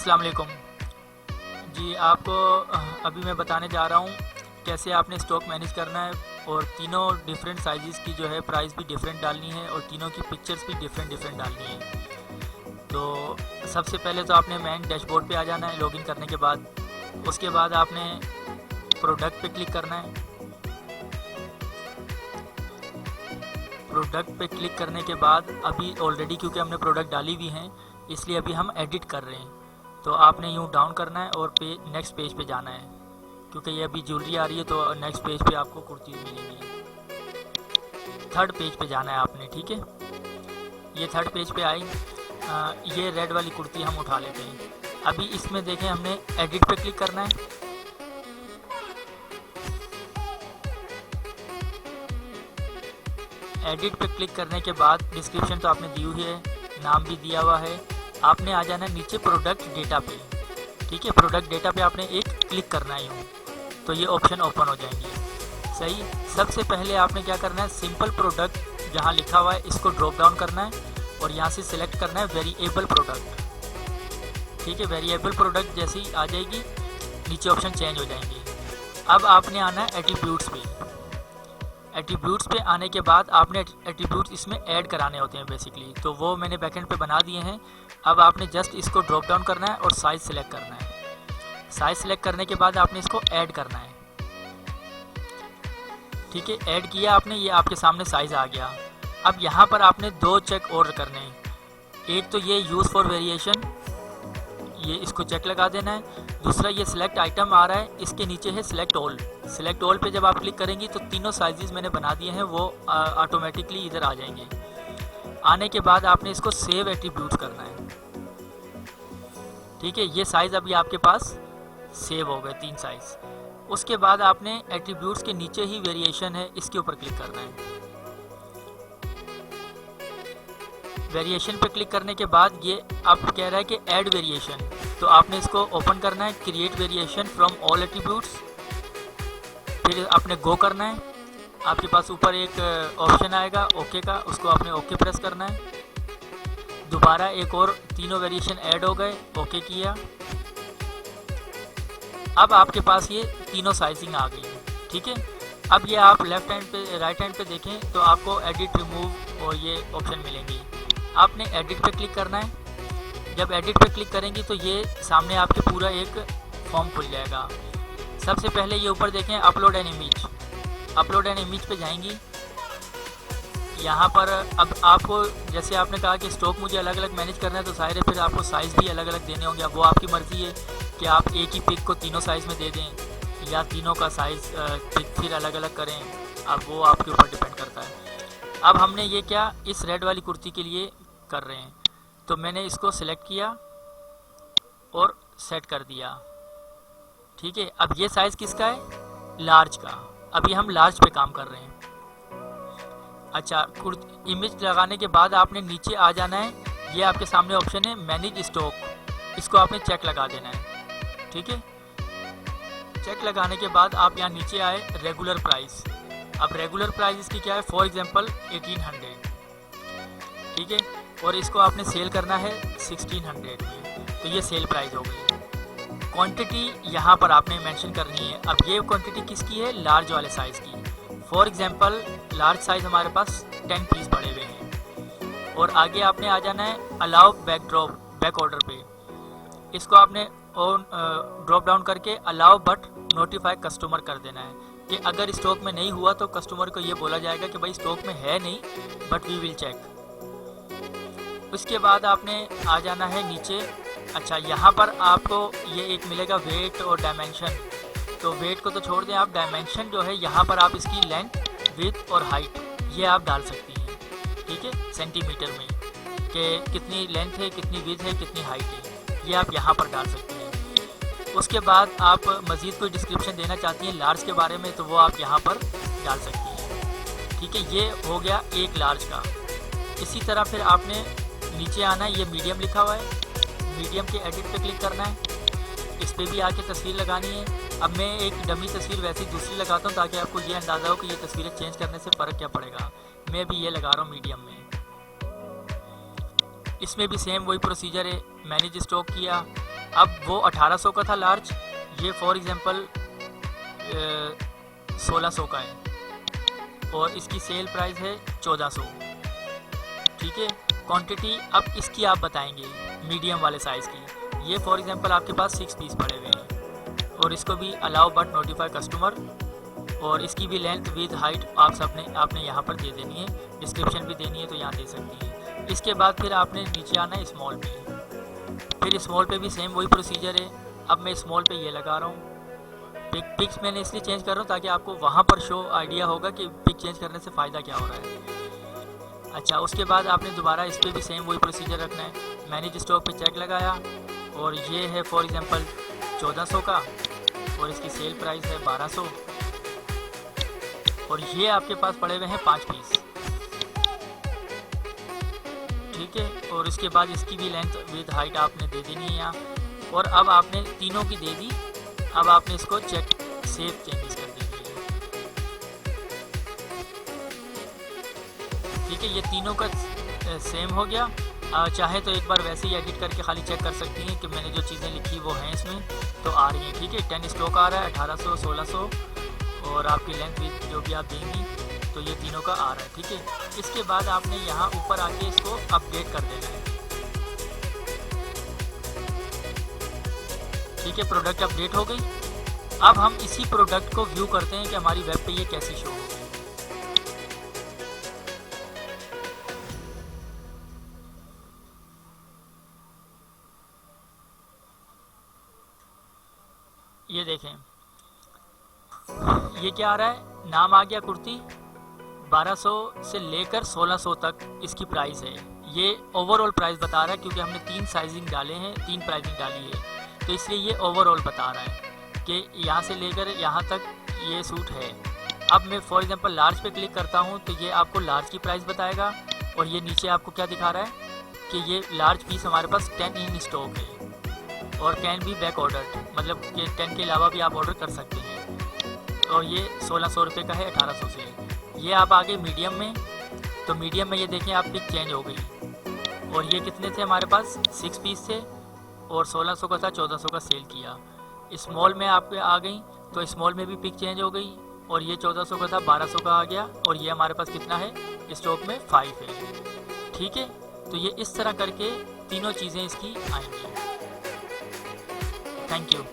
अस्सलाम वालेकुम जी। आपको अभी मैं बताने जा रहा हूँ कैसे आपने स्टॉक मैनेज करना है और तीनों डिफरेंट साइज़ की जो है प्राइस भी डिफरेंट डालनी है और तीनों की पिक्चर्स भी डिफरेंट डालनी है। तो सबसे पहले तो आपने मेन डैशबोर्ड पे आ जाना है लॉगिन करने के बाद। उसके बाद आपने प्रोडक्ट पे क्लिक करना है। प्रोडक्ट पे क्लिक करने के बाद अभी ऑलरेडी क्योंकि हमने प्रोडक्ट डाली हुई हैं इसलिए अभी हम एडिट कर रहे हैं। तो आपने यूँ डाउन करना है और नेक्स्ट पेज पे जाना है, क्योंकि ये अभी ज्वेलरी आ रही है तो नेक्स्ट पेज पे आपको कुर्ती मिलेंगी। थर्ड पेज पे जाना है आपने, ठीक है। ये थर्ड पेज पे आई, ये रेड वाली कुर्ती हम उठा लेते हैं। अभी इसमें देखें हमने एडिट पे क्लिक करना है। एडिट पे क्लिक करने के बाद डिस्क्रिप्शन तो आपने दी हुई है, नाम भी दिया हुआ है। आपने आ जाना है नीचे प्रोडक्ट डेटा पे, ठीक है। प्रोडक्ट डेटा पे आपने एक क्लिक करना है यूँ, तो ये ऑप्शन ओपन हो जाएंगे। सही। सबसे पहले आपने क्या करना है, सिंपल प्रोडक्ट जहाँ लिखा हुआ है इसको ड्रॉप डाउन करना है और यहाँ से सिलेक्ट करना है वेरिएबल प्रोडक्ट, ठीक है। वेरिएबल प्रोडक्ट जैसे ही आ जाएगी नीचे ऑप्शन चेंज हो जाएंगे। अब आपने आना है एट्रीब्यूट्स पे। एट्रीब्यूट्स पे आने के बाद आपने एट्रीब्यूट्स इसमें ऐड कराने होते हैं बेसिकली, तो वो मैंने बैकएंड पे बना दिए हैं। अब आपने जस्ट इसको ड्रॉप डाउन करना है और साइज़ सिलेक्ट करना है। साइज़ सिलेक्ट करने के बाद आपने इसको ऐड करना है, ठीक है। ऐड किया आपने, ये आपके सामने साइज़ आ गया। अब यहाँ पर आपने दो चेक और करने हैं। एक तो ये यूज़ फॉर वेरिएशन, ये इसको चेक लगा देना है। दूसरा ये सिलेक्ट आइटम आ रहा है, इसके नीचे है सिलेक्ट ऑल। सिलेक्ट ऑल पे जब आप क्लिक करेंगी तो तीनों साइजेस मैंने बना दिए हैं वो ऑटोमेटिकली इधर आ जाएंगे। आने के बाद आपने इसको सेव एट्रीब्यूट करना है, ठीक है। ये साइज़ अभी आपके पास सेव हो गए, 3 साइज़। उसके बाद आपने एट्रीब्यूट्स के नीचे ही वेरिएशन है इसके ऊपर क्लिक करना है। वेरिएशन पे क्लिक करने के बाद ये अब कह रहा है कि ऐड वेरिएशन, तो आपने इसको ओपन करना है, create variation from all attributes. फिर आपने गो करना है। आपके पास ऊपर एक ऑप्शन आएगा ओके का, उसको आपने ओके प्रेस करना है। दोबारा एक और तीनों वेरिएशन ऐड हो गए, ओके किया। अब आपके पास ये तीनों साइजिंग आ गई है, ठीक है। अब ये आप लेफ्ट हैंड पे राइट हैंड पे देखें तो आपको एडिट, रिमूव और ये ऑप्शन मिलेंगे। आपने एडिट पे क्लिक करना है। जब एडिट पे क्लिक करेंगी तो ये सामने आपके पूरा एक फॉर्म खुल जाएगा। सबसे पहले ये ऊपर देखें upload an image. Upload an image पे जाएंगी। यहाँ पर अब आपको जैसे आपने कहा कि स्टॉक मुझे अलग अलग मैनेज करना है तो ज़ाहिर है फिर आपको साइज़ भी अलग अलग देने होंगे। अब वो आपकी मर्ज़ी है कि आप एक ही पिक को तीनों साइज़ में दे दें या तीनों का साइज़ पिक फिर अलग अलग करें। अब वो आपके ऊपर डिपेंड करता है। अब हमने ये क्या इस रेड वाली कुर्ती के लिए कर रहे हैं, तो मैंने इसको सिलेक्ट किया और सेट कर दिया, ठीक है। अब ये साइज़ किसका है, लार्ज का। अभी हम लार्ज पे काम कर रहे हैं। अच्छा, इमेज लगाने के बाद आपने नीचे आ जाना है। ये आपके सामने ऑप्शन है मैनेज स्टॉक, इसको आपने चेक लगा देना है, ठीक है। चेक लगाने के बाद आप यहाँ नीचे आए रेगुलर प्राइस। अब रेगुलर प्राइस इसकी क्या है, फॉर एग्जांपल 1800, ठीक है। और इसको आपने सेल करना है 1600 में, तो ये सेल प्राइस हो गई। क्वांटिटी यहाँ पर आपने मेंशन करनी है। अब ये क्वांटिटी किसकी है, लार्ज वाले साइज़ की। फॉर एग्जांपल लार्ज साइज़ हमारे पास 10 पीस पड़े हुए हैं। और आगे आपने आ जाना है अलाउ बैक ऑर्डर पे। इसको आपने ड्रॉप डाउन करके अलाउ बट नोटिफाई कस्टमर कर देना है कि अगर स्टॉक में नहीं हुआ तो कस्टमर को ये बोला जाएगा कि भाई स्टॉक में है नहीं बट वी विल चेक। उसके बाद आपने आ जाना है नीचे। अच्छा, यहाँ पर आपको ये एक मिलेगा वेट और डायमेंशन। तो वेट को तो छोड़ दें, आप डायमेंशन जो है यहाँ पर आप इसकी लेंथ, विड्थ और हाइट ये आप डाल सकती हैं, ठीक है, सेंटीमीटर में कि कितनी लेंथ है, कितनी विड्थ है, कितनी हाइट है, ये आप यहाँ पर डाल सकती हैं। उसके बाद आप मज़ीद कोई डिस्क्रिप्शन देना चाहती हैं लार्ज के बारे में तो वो आप यहाँ पर डाल सकती हैं, ठीक है। ये हो गया एक लार्ज का। इसी तरह फिर आपने नीचे आना है, ये मीडियम लिखा हुआ है, मीडियम के एडिट पे क्लिक करना है। इस पर भी आके तस्वीर लगानी है। अब मैं एक डमी तस्वीर वैसे ही दूसरी लगाता हूँ ताकि आपको ये अंदाज़ा हो कि ये तस्वीरें चेंज करने से फ़र्क क्या पड़ेगा। मैं भी ये लगा रहा हूँ मीडियम में। इसमें भी सेम वही प्रोसीजर है, मैनेज स्टॉक किया, अब वो 1800 का था लार्ज, ये फॉर एग्जांपल 1600 का है और इसकी सेल प्राइस है 1400। ठीक है, क्वांटिटी अब इसकी आप बताएंगे मीडियम वाले साइज़ की। ये फॉर एग्जांपल आपके पास 6 पीस पड़े हुए हैं और इसको भी अलाउ बट नोटिफाई कस्टमर, और इसकी भी लेंथ विद हाइट आपने यहाँ पर दे देनी है, डिस्क्रिप्शन भी देनी है तो यहाँ दे सकती है। इसके बाद फिर आपने नीचे आना है स्मॉल पे, फिर स्मॉल पे भी सेम वही प्रोसीजर है। अब मैं स्मॉल पे ये लगा रहा हूँ, पिक्स मैंने इसलिए चेंज कर रहा हूँ ताकि आपको वहाँ पर शो आइडिया होगा कि पिक चेंज करने से फ़ायदा क्या हो रहा है। अच्छा, उसके बाद आपने दोबारा इस पर भी सेम वही प्रोसीजर रखना है। मैनेज स्टॉक पे चेक लगाया और ये है फॉर एग्जांपल 1400 का और इसकी सेल प्राइस है 1200 और ये आपके पास पड़े हुए हैं 5 पीस। ठीक है, और इसके बाद इसकी भी लेंथ विद हाइट आपने दे देनी है यहाँ, और अब आपने तीनों की दे दी। अब आपने इसको चेक सेव चेंजेस कर दीजिए। ठीक है, ये तीनों का सेम हो गया। चाहे तो एक बार वैसे ही एडिट करके खाली चेक कर सकती हैं कि मैंने जो चीज़ें लिखी वो हैं इसमें तो आ रही हैं। ठीक है, 10 स्टॉक आ रहा है, 1800, 1600 और आपकी लेंथ जो भी आप देंगी तो ये तीनों का आ रहा है। ठीक है, इसके बाद आपने यहाँ ऊपर आके इसको अपडेट कर देना है। ठीक है, प्रोडक्ट अपडेट हो गई। अब हम इसी प्रोडक्ट को व्यू करते हैं कि हमारी वेब पे ये कैसी शो होगी। ये देखें, ये क्या आ रहा है, नाम आ गया कुर्ती, 1200 से लेकर 1600 तक इसकी प्राइस है। ये ओवरऑल प्राइस बता रहा है क्योंकि हमने 3 साइजिंग डाले हैं, 3 प्राइसिंग डाली है तो इसलिए ये ओवरऑल बता रहा है कि यहाँ से लेकर यहाँ तक ये सूट है। अब मैं फॉर एग्जांपल लार्ज पे क्लिक करता हूँ तो ये आपको लार्ज की प्राइस बताएगा और ये नीचे आपको क्या दिखा रहा है कि ये लार्ज पीस हमारे पास 10 इन स्टॉक है और कैन भी बैक ऑर्डर, मतलब कि 10 के अलावा भी आप ऑर्डर कर सकते हैं। और ये 1600 रुपये का है 1800 से। ये आप आगे मीडियम में, तो मीडियम में ये देखें आप पिक चेंज हो गई और ये कितने थे हमारे पास, 6 पीस थे और 1600 का था, 1400 का सेल किया। स्मॉल में आप आ गई तो स्मॉल में भी पिक चेंज हो गई और ये 1400 का था, 1200 का आ गया और ये हमारे पास कितना है स्टॉक में 5 है। ठीक है, तो ये इस तरह करके तीनों चीज़ें इसकी आएंगी। Thank you.